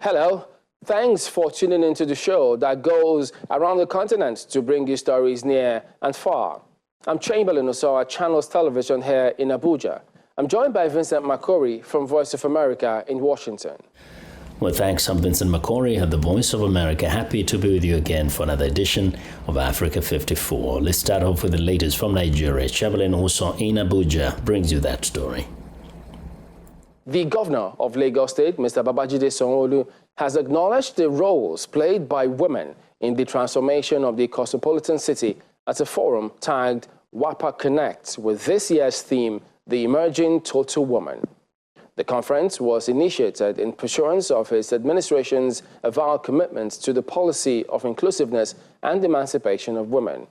Hello, thanks for tuning into the show that goes around the continent to bring you stories near and far. I'm Chamberlain Osawa, Channels Television here in Abuja. I'm joined by Vincent McCory from Voice of America in Washington. Well, thanks. I'm Vincent McCory at the Voice of America. Happy to be with you again for another edition of Africa 54. Let's start off with the latest from Nigeria. Chamberlain Osawa in Abuja brings you that story. The governor of Lagos State, Mr. Babajide Sanwo-Olu, has acknowledged the roles played by women in the transformation of the cosmopolitan city at a forum tagged WAPA Connect with this year's theme, The Emerging Total Woman. The conference was initiated in pursuance of his administration's avowed commitment to the policy of inclusiveness and emancipation of women.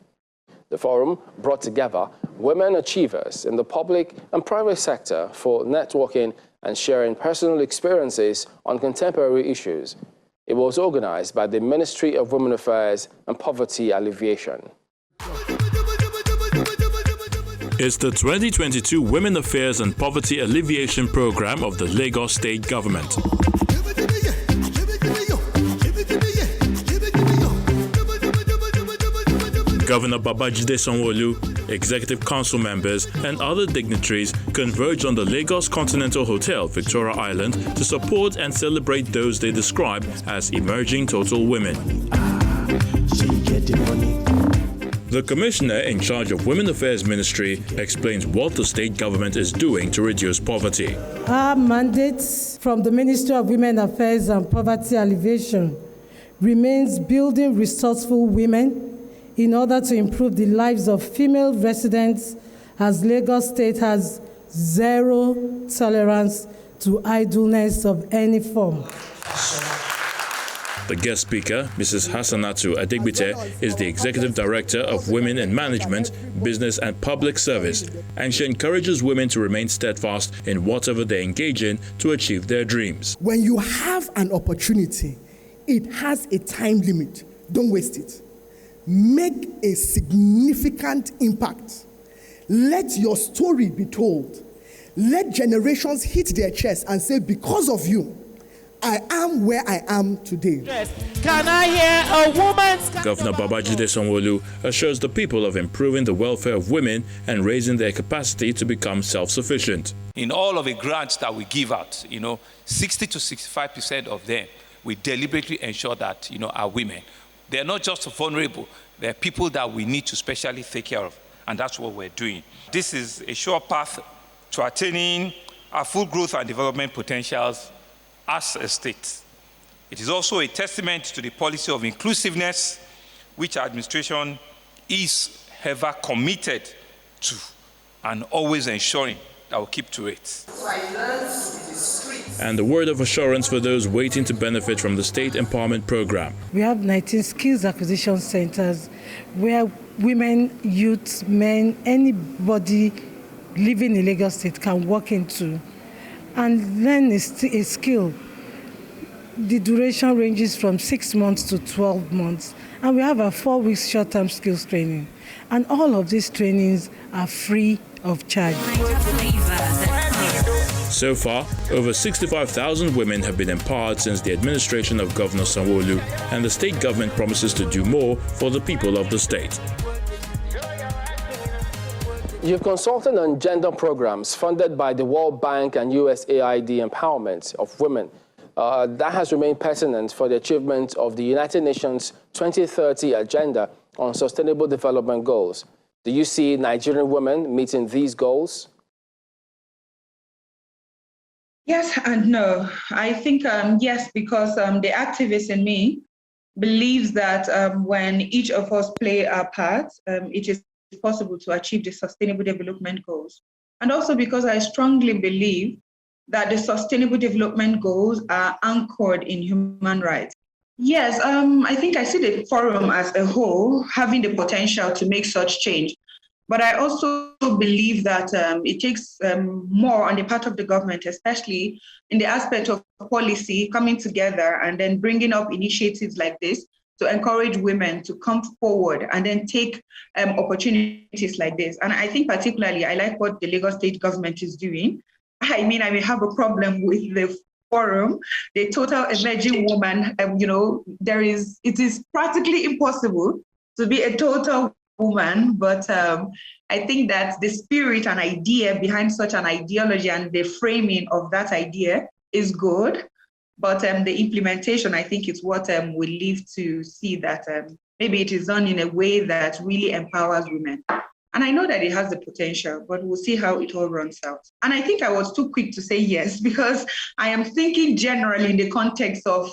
The forum brought together women achievers in the public and private sector for networking and sharing personal experiences on contemporary issues. It was organized by the Ministry of Women Affairs and Poverty Alleviation. It's the 2022 Women Affairs and Poverty Alleviation Program of the Lagos State Government. Governor Babajide Sanwo-Olu, Executive Council members, and other dignitaries converged on the Lagos Continental Hotel, Victoria Island, to support and celebrate those they describe as emerging total women. The commissioner in charge of Women Affairs Ministry explains what the state government is doing to reduce poverty. Our mandate from the Ministry of Women Affairs and Poverty Alleviation remains building resourceful women in order to improve the lives of female residents, as Lagos State has zero tolerance to idleness of any form. The guest speaker, Mrs. Hassanatu Adegbite, is the Executive Director of Women in Management, Business and Public Service, and she encourages women to remain steadfast in whatever they engage in to achieve their dreams. When you have an opportunity, it has a time limit. Don't waste it. Make a significant impact. Let your story be told. Let generations hit their chest and say, because of you, I am where I am today. Can I hear a woman's... Governor Babajide Sanwo-Olu assures the people of improving the welfare of women and raising their capacity to become self-sufficient. In all of the grants that we give out, 60 to 65% of them, we deliberately ensure that, are women. They're not just vulnerable, they're people that we need to specially take care of, and that's what we're doing. This is a sure path to attaining our full growth and development potentials as a state. It is also a testament to the policy of inclusiveness, which our administration is ever committed to and always ensuring that we'll keep to it. And the word of assurance for those waiting to benefit from the State Empowerment Program. We have 19 skills acquisition centers where women, youth, men, anybody living in Lagos State can walk into and learn a skill. The duration ranges from 6 months to 12 months. And we have a 4-week short-term skills training. And all of these trainings are free of charge. So far, over 65,000 women have been empowered since the administration of Governor Sanwo-Olu, and the state government promises to do more for the people of the state. You've consulted on gender programs funded by the World Bank and USAID empowerment of women. That has remained pertinent for the achievement of the United Nations 2030 Agenda on Sustainable Development Goals. Do you see Nigerian women meeting these goals? Yes and no. I think yes, because the activist in me believes that when each of us play our part, it is possible to achieve the Sustainable Development Goals. And also because I strongly believe that the Sustainable Development Goals are anchored in human rights. Yes, I think I see the forum as a whole having the potential to make such change. But I also believe that it takes more on the part of the government, especially in the aspect of policy coming together and then bringing up initiatives like this to encourage women to come forward and then take opportunities like this. And I think particularly, I like what the Lagos State government is doing. I mean, I may have a problem with the forum, the total emerging woman, it is practically impossible to be a total woman, but I think that the spirit and idea behind such an ideology and the framing of that idea is good. But the implementation, I think, is what we live to see that maybe it is done in a way that really empowers women. And I know that it has the potential, but we'll see how it all runs out. And I think I was too quick to say yes, because I am thinking generally in the context of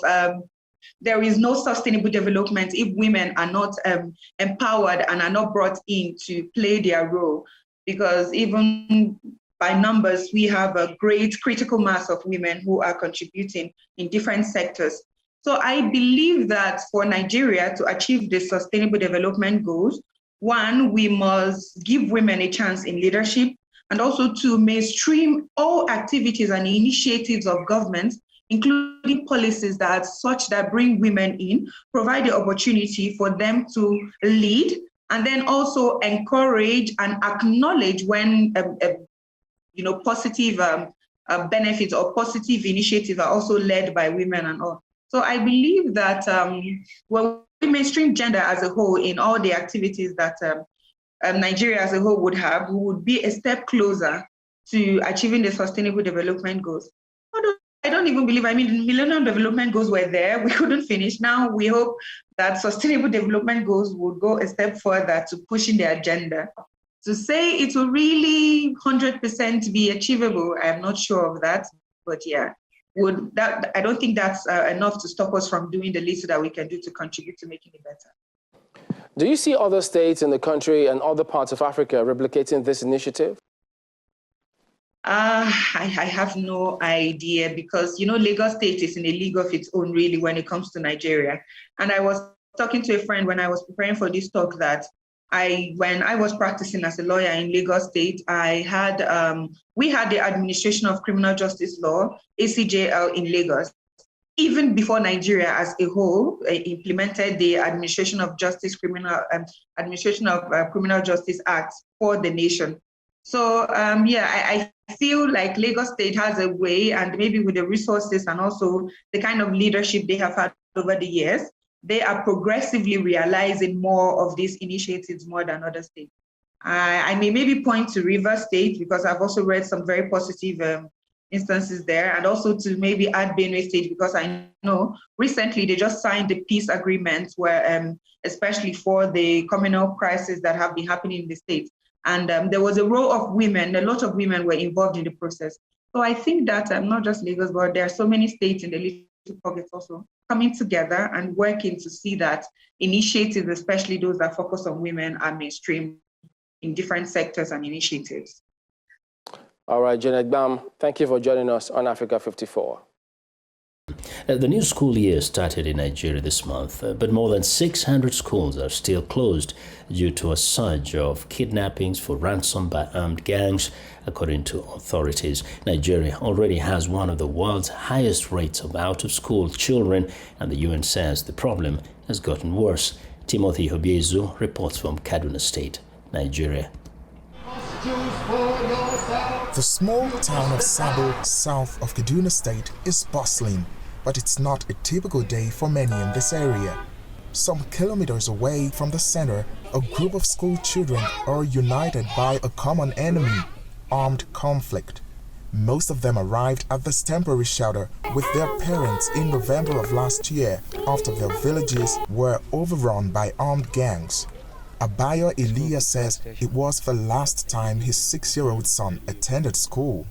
there is no sustainable development if women are not empowered and are not brought in to play their role. Because even by numbers, we have a great critical mass of women who are contributing in different sectors. So I believe that for Nigeria to achieve the sustainable development goals, one, we must give women a chance in leadership, and also to mainstream all activities and initiatives of government, including policies that such that bring women in, provide the opportunity for them to lead, and then also encourage and acknowledge when positive benefits or positive initiatives are also led by women and all. So I believe that when we mainstream gender as a whole in all the activities that Nigeria as a whole would have, we would be a step closer to achieving the sustainable development goals. Although I don't even believe, the Millennium Development Goals were there, we couldn't finish. Now we hope that sustainable development goals would go a step further to pushing the agenda. To say it will really 100% be achievable, I'm not sure of that, but yeah. I don't think that's enough to stop us from doing the least that we can do to contribute to making it better. Do you see other states in the country and other parts of Africa replicating this initiative? I have no idea, because, Lagos State is in a league of its own, really, when it comes to Nigeria. And I was talking to a friend when I was preparing for this talk that when I was practicing as a lawyer in Lagos State, we had the Administration of Criminal Justice Law, ACJL, in Lagos, even before Nigeria as a whole implemented the Administration of Criminal Justice Act for the nation. So I feel like Lagos State has a way, and maybe with the resources and also the kind of leadership they have had over the years, they are progressively realizing more of these initiatives more than other states. I may maybe point to Rivers State, because I've also read some very positive instances there, and also to maybe add Benue State, because I know recently they just signed the peace agreement where, especially for the communal crisis that have been happening in the state. And there was a role of women, a lot of women were involved in the process. So I think that not just Lagos, but there are so many states in the little pockets also coming together and working to see that initiatives, especially those that focus on women, are mainstream in different sectors and initiatives. All right, Janet Bam, thank you for joining us on Africa 54. The new school year started in Nigeria this month, but more than 600 schools are still closed due to a surge of kidnappings for ransom by armed gangs. According to authorities, Nigeria already has one of the world's highest rates of out-of-school children, and the UN says the problem has gotten worse. Timothy Hobiezu reports from Kaduna State, Nigeria. The small town of Sabo, south of Kaduna State, is bustling, but it's not a typical day for many in this area. Some kilometers away from the center, a group of school children are united by a common enemy, armed conflict. Most of them arrived at this temporary shelter with their parents in November of last year after their villages were overrun by armed gangs. Abayo Elias says it was the last time his 6-year-old son attended school.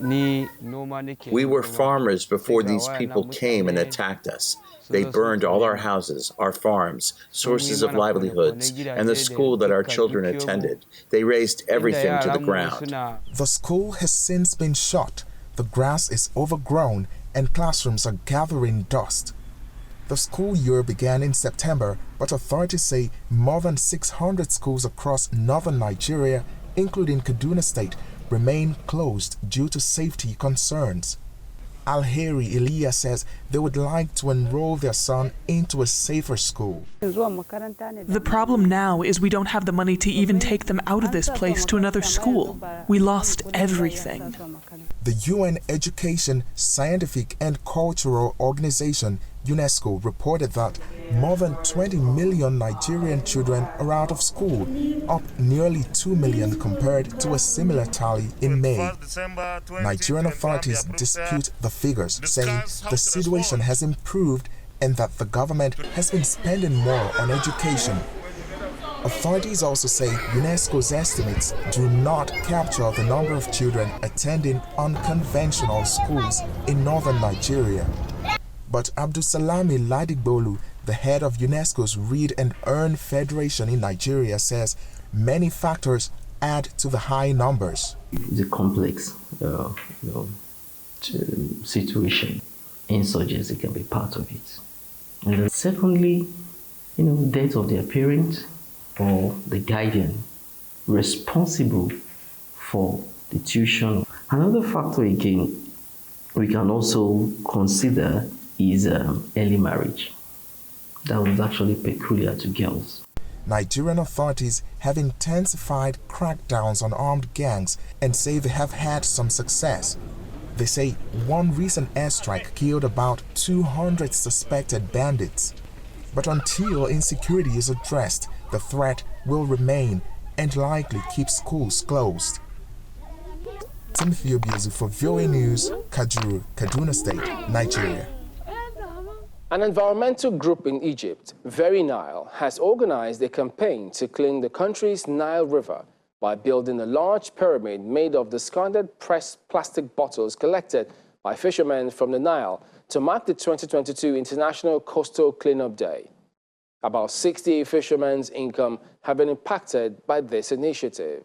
We were farmers before these people came and attacked us. They burned all our houses, our farms, sources of livelihoods, and the school that our children attended. They razed everything to the ground. The school has since been shut. The grass is overgrown and classrooms are gathering dust. The school year began in September, but authorities say more than 600 schools across northern Nigeria, including Kaduna State, remain closed due to safety concerns. Alheri Eliya says they would like to enroll their son into a safer school. The problem now is we don't have the money to even take them out of this place to another school. We lost everything. The UN Education, Scientific and Cultural Organization, UNESCO, reported that more than 20 million Nigerian children are out of school, up nearly 2 million compared to a similar tally in May. Nigerian authorities dispute the figures, saying the situation has improved and that the government has been spending more on education. Authorities also say UNESCO's estimates do not capture the number of children attending unconventional schools in northern Nigeria. But Abdulsalami Ladigbolu, the head of UNESCO's Read and Earn Federation in Nigeria, says many factors add to the high numbers. It's a complex situation. Insurgency can be part of it. And then secondly, death of their parents or the guardian responsible for the tuition. Another factor again we can also consider is early marriage. That was actually peculiar to girls. Nigerian authorities have intensified crackdowns on armed gangs and say they have had some success. They say one recent airstrike killed about 200 suspected bandits. But until insecurity is addressed, the threat will remain and likely keep schools closed. Timothy Obiezu for VOA News, Kajuru, Kaduna State, Nigeria. An environmental group in Egypt, Very Nile, has organized a campaign to clean the country's Nile River by building a large pyramid made of discarded pressed plastic bottles collected by fishermen from the Nile to mark the 2022 International Coastal Cleanup Day. About 60 fishermen's income have been impacted by this initiative.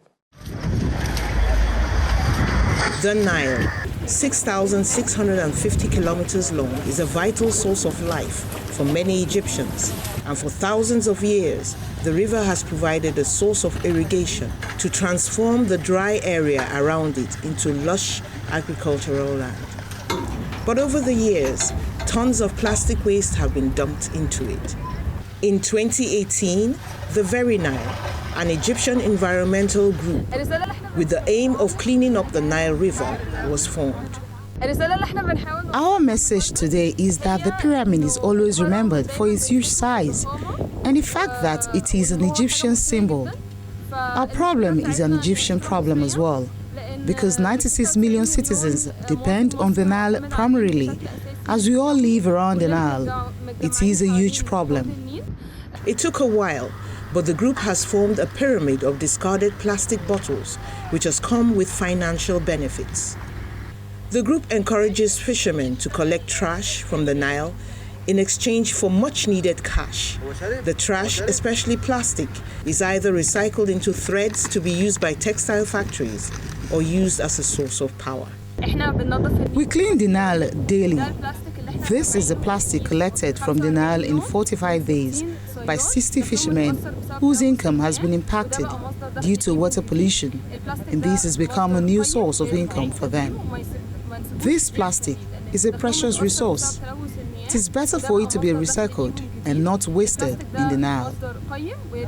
The Nile, 6,650 kilometers long, is a vital source of life for many Egyptians, and for thousands of years, the river has provided a source of irrigation to transform the dry area around it into lush agricultural land. But over the years, tons of plastic waste have been dumped into it. In 2018, the Very Nile, an Egyptian environmental group with the aim of cleaning up the Nile River, was formed. Our message today is that the pyramid is always remembered for its huge size and the fact that it is an Egyptian symbol. Our problem is an Egyptian problem as well, because 96 million citizens depend on the Nile primarily. As we all live around the Nile, it is a huge problem. It took a while, but the group has formed a pyramid of discarded plastic bottles, which has come with financial benefits. The group encourages fishermen to collect trash from the Nile in exchange for much-needed cash. The trash, especially plastic, is either recycled into threads to be used by textile factories or used as a source of power. We clean the Nile daily. This is the plastic collected from the Nile in 45 days by 60 fishermen whose income has been impacted due to water pollution, and this has become a new source of income for them. This plastic is a precious resource. It is better for it to be recycled and not wasted in the Nile.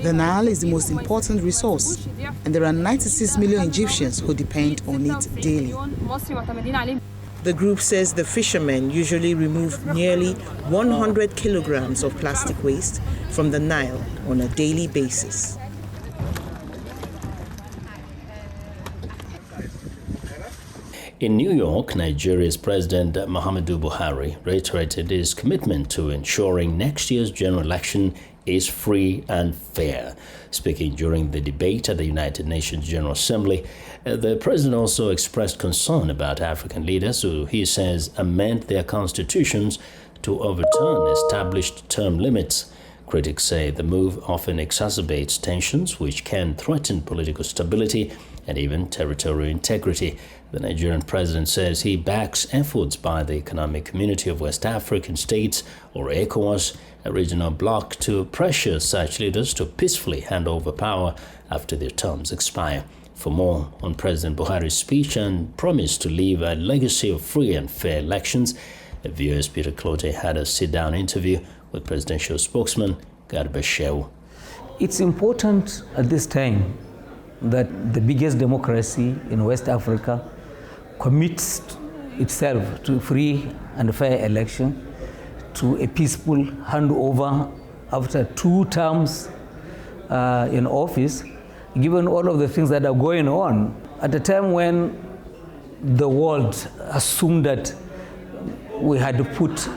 The Nile is the most important resource, and there are 96 million Egyptians who depend on it daily. The group says the fishermen usually remove nearly 100 kilograms of plastic waste from the Nile on a daily basis. In New York, Nigeria's President Muhammadu Buhari reiterated his commitment to ensuring next year's general election is free and fair. Speaking during the debate at the United Nations General Assembly, the president also expressed concern about African leaders who, he says, amend their constitutions to overturn established term limits. Critics say the move often exacerbates tensions which can threaten political stability and even territorial integrity. The Nigerian president says he backs efforts by the Economic Community of West African States, or ECOWAS, a regional bloc, to pressure such leaders to peacefully hand over power after their terms expire. For more on President Buhari's speech and promise to leave a legacy of free and fair elections, the viewers Peter Clote had a sit-down interview with presidential spokesman Garba Shehu. It's important at this time that the biggest democracy in West Africa commits itself to free and fair election, to a peaceful handover after 2 terms in office, given all of the things that are going on, at a time when the world assumed that we had to put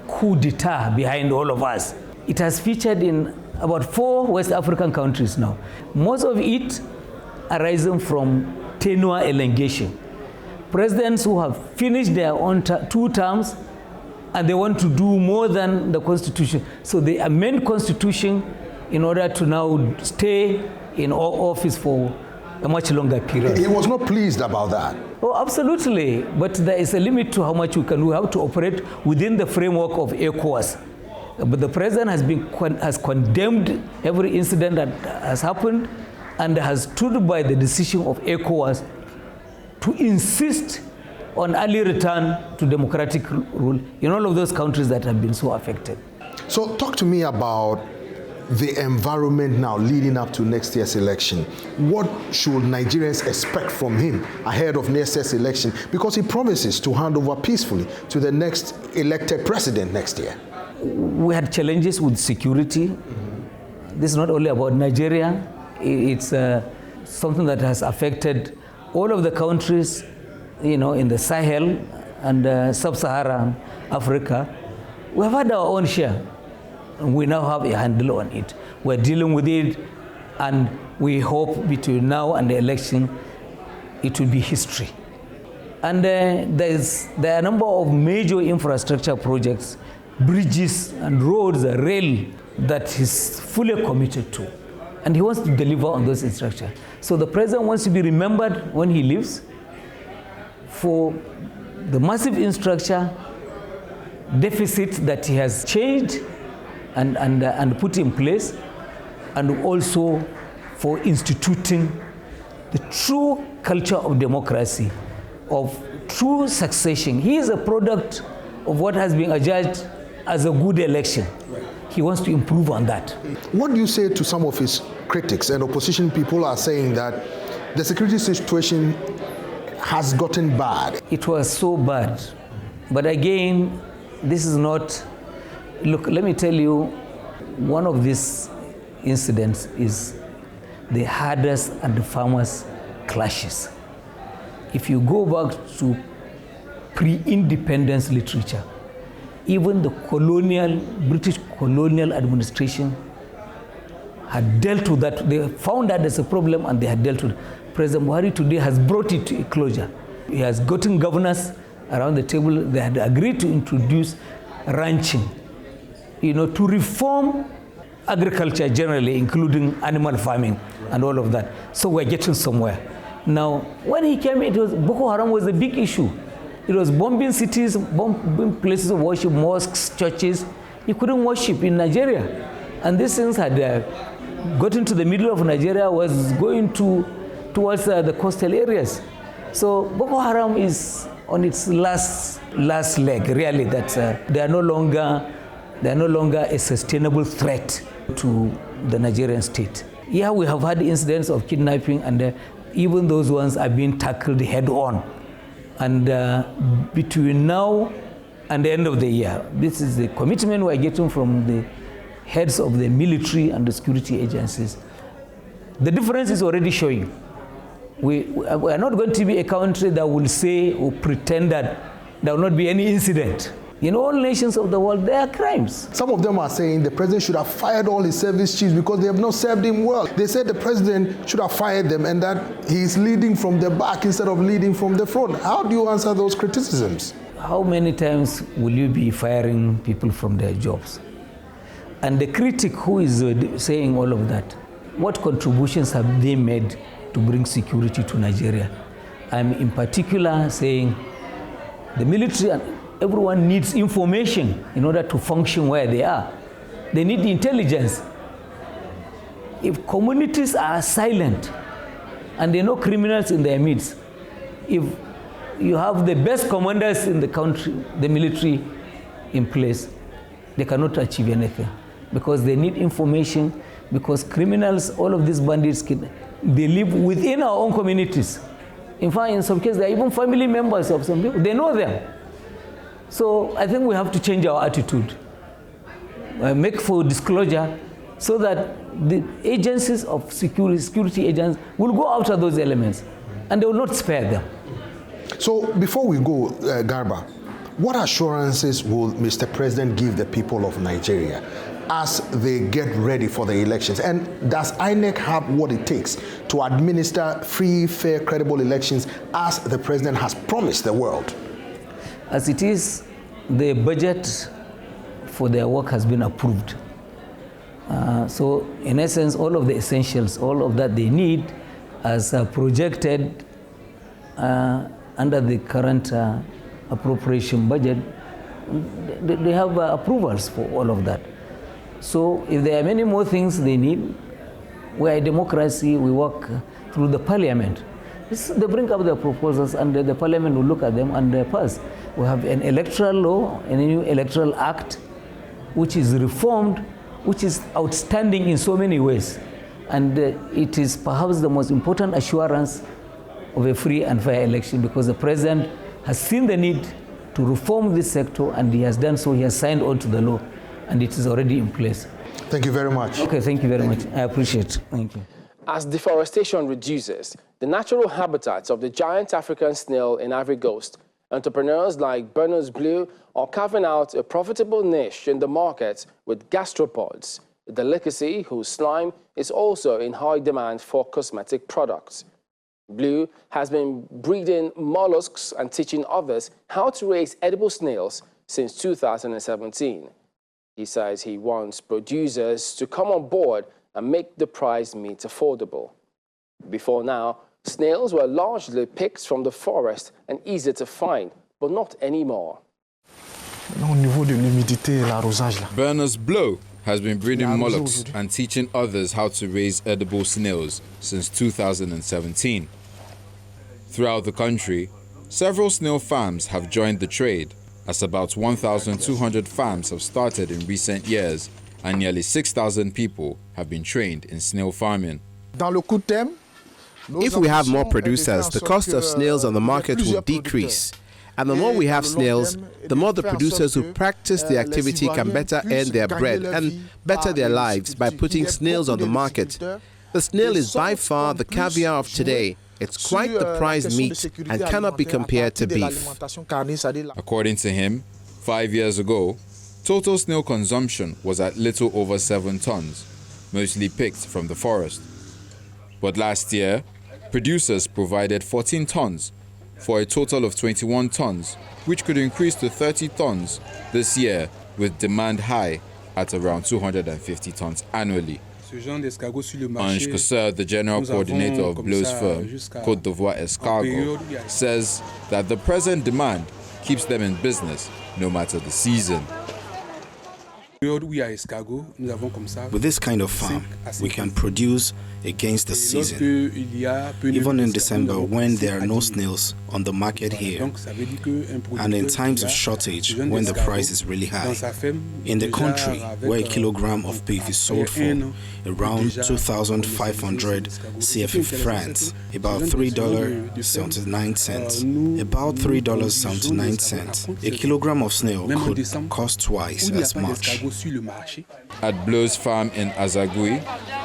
coup d'etat behind all of us. It has featured in about 4 West African countries now. Most of it arising from tenure elongation. Presidents who have finished their own 2 terms and they want to do more than the Constitution. So they amend Constitution in order to now stay in office for a much longer period. He was not pleased about that. Oh, absolutely. But there is a limit to how much we can do. We have to operate within the framework of ECOWAS. But the president has condemned every incident that has happened and has stood by the decision of ECOWAS to insist on early return to democratic rule in all of those countries that have been so affected. So talk to me about the environment now leading up to next year's election. What should Nigerians expect from him ahead of next year's election? Because he promises to hand over peacefully to the next elected president next year. We had challenges with security. This is not only about Nigeria. It's something that has affected all of the countries, in the Sahel and sub-Saharan Africa. We have had our own share. We now have a handle on it. We're dealing with it, and we hope between now and the election, it will be history. And there are a number of major infrastructure projects, bridges and roads, rail, that he's fully committed to. And he wants to deliver on those instructions. So the president wants to be remembered when he leaves for the massive infrastructure deficit that he has changed and put in place, and also for instituting the true culture of democracy, of true succession. He is a product of what has been adjudged as a good election. He wants to improve on that. What do you say to some of his critics and opposition people are saying that the security situation has gotten bad? It was so bad. But again, this is not... Look, let me tell you, one of these incidents is the herders and the farmers clashes. If you go back to pre-independence literature, even the British colonial administration had dealt with that. They found that there's a problem and they had dealt with it. President Buhari today has brought it to a closure. He has gotten governors around the table. They had agreed to introduce ranching, to reform agriculture generally, including animal farming and all of that. So we're getting somewhere. Now, when he came, Boko Haram was a big issue. It was bombing cities, bombing places of worship, mosques, churches. You couldn't worship in Nigeria. And these things had gotten to the middle of Nigeria, was going towards the coastal areas. So Boko Haram is on its last leg, really, that they are no longer a sustainable threat to the Nigerian state. Yeah, we have had incidents of kidnapping, and even those ones are being tackled head on. And between now and the end of the year, this is the commitment we're getting from the heads of the military and the security agencies. The difference is already showing. We are not going to be a country that will say or pretend that there will not be any incident. In all nations of the world, there are crimes. Some of them are saying the president should have fired all his service chiefs because they have not served him well. They said the president should have fired them and that he's leading from the back instead of leading from the front. How do you answer those criticisms? How many times will you be firing people from their jobs? And the critic who is saying all of that, what contributions have they made to bring security to Nigeria? I'm in particular saying the military and everyone needs information in order to function where they are. They need intelligence. If communities are silent, and they know criminals in their midst. If you have the best commanders in the country, the military in place, they cannot achieve anything because they need information, because criminals, all of these bandits, they live within our own communities. In fact, in some cases, they are even family members of some people. They know them. So I think we have to change our attitude, make full disclosure, so that the agencies of security agents will go after those elements, and they will not spare them. So before we go, Garba, what assurances will Mr. President give the people of Nigeria as they get ready for the elections? And does INEC have what it takes to administer free, fair, credible elections as the president has promised the world? As it is, the budget for their work has been approved. So in essence, all of the essentials, all of that they need as projected under the current appropriation budget, they have approvals for all of that. So if there are many more things they need, we are a democracy, we work through the parliament. They bring up their proposals and the parliament will look at them and they pass. We have an electoral law, a new electoral act, which is reformed, which is outstanding in so many ways. And it is perhaps the most important assurance of a free and fair election, because the president has seen the need to reform this sector and he has done so. He has signed on to the law and it is already in place. Thank you very much. Okay, thank you very much. I appreciate it. Thank you. As deforestation reduces the natural habitats of the giant African snail in Ivory Coast, entrepreneurs like Berners Blue are carving out a profitable niche in the market with gastropods, a delicacy whose slime is also in high demand for cosmetic products. Blue has been breeding mollusks and teaching others how to raise edible snails since 2017. He says he wants producers to come on board and make the price meat affordable. Before now, snails were largely picked from the forest and easy to find, but not anymore. Berners Blow has been breeding mollusks and teaching others how to raise edible snails since 2017. Throughout the country, several snail farms have joined the trade, as about 1,200 farms have started in recent years, and nearly 6,000 people have been trained in snail farming. If we have more producers, the cost of snails on the market will decrease. And the more we have snails, the more the producers who practice the activity can better earn their bread and better their lives by putting snails on the market. The snail is by far the caviar of today. It's quite the prized meat and cannot be compared to beef. According to him, 5 years ago, total snail consumption was at little over 7 tons, mostly picked from the forest. But last year, producers provided 14 tons for a total of 21 tons, which could increase to 30 tons this year with demand high at around 250 tons annually. Ange Kosseur, the general coordinator of Bleu's firm, Côte d'Ivoire Escargot, says that the present demand keeps them in business no matter the season. With this kind of farm, we can produce against the season, even in December when there are no snails on the market here, and in times of shortage when the price is really high. In the country, where a kilogram of beef is sold for around 2,500 CFA francs, about $3.79, about $3.79, a kilogram of snail could cost twice as much. At Bleu's farm in Azagui,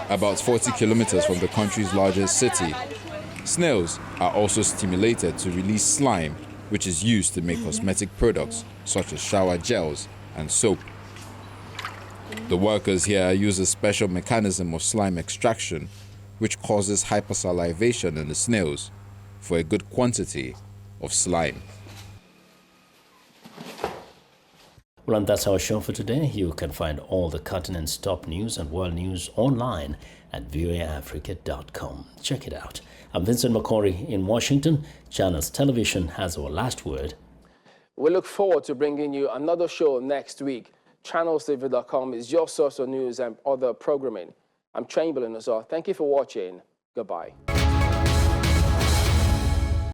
about 40 kilometers from the country's largest city, snails are also stimulated to release slime, which is used to make cosmetic products such as shower gels and soap. The workers here use a special mechanism of slime extraction, which causes hypersalivation in the snails for a good quantity of slime. Well, and that's our show for today. You can find all the continent's top news and world news online at voaafrica.com. Check it out. I'm Vincent McCory in Washington. Channels Television has our last word. We look forward to bringing you another show next week. ChannelsTV.com is your source of news and other programming. I'm Chamberlain Azar. Thank you for watching. Goodbye.